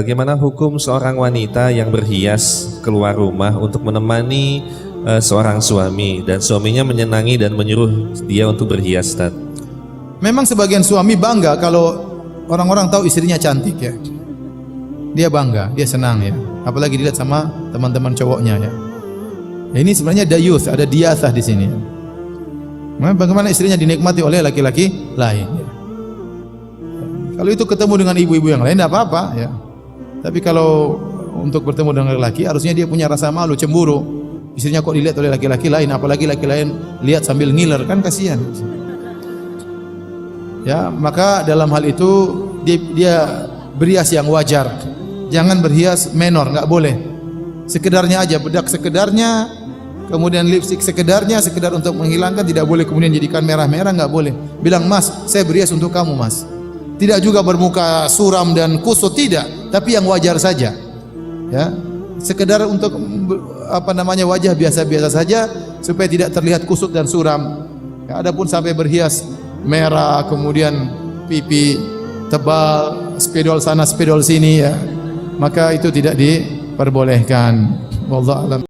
Bagaimana hukum seorang wanita yang berhias keluar rumah untuk menemani seorang suami dan suaminya menyenangi dan menyuruh dia untuk berhias, Ustaz? Memang sebagian suami bangga kalau orang-orang tahu istrinya cantik ya. Dia bangga, dia senang ya. Apalagi dilihat sama teman-teman cowoknya ya. Ini sebenarnya dayuth, ada diathah di sini. Bagaimana istrinya dinikmati oleh laki-laki lain ya. Kalau itu ketemu dengan ibu-ibu yang lain tidak apa-apa ya. Tapi kalau untuk bertemu dengan laki-laki harusnya dia punya rasa malu, cemburu. Istrinya kok dilihat oleh laki-laki lain, apalagi laki lain lihat sambil ngiler, kan kasihan. Ya, maka dalam hal itu dia berhias yang wajar. Jangan berhias menor, enggak boleh. Sekedarnya aja, bedak sekedarnya, kemudian lipstik sekedarnya, sekedar untuk menghilangkan, tidak boleh kemudian jadikan merah-merah, enggak boleh. Bilang, "Mas, saya berhias untuk kamu, Mas." Tidak juga bermuka suram dan kusut, tidak, tapi yang wajar saja. Ya, sekedar untuk wajah biasa-biasa saja supaya tidak terlihat kusut dan suram. Ya, adapun sampai berhias merah, kemudian pipi tebal, spidol sana spidol sini ya, maka itu tidak diperbolehkan. Wallahu a'lam.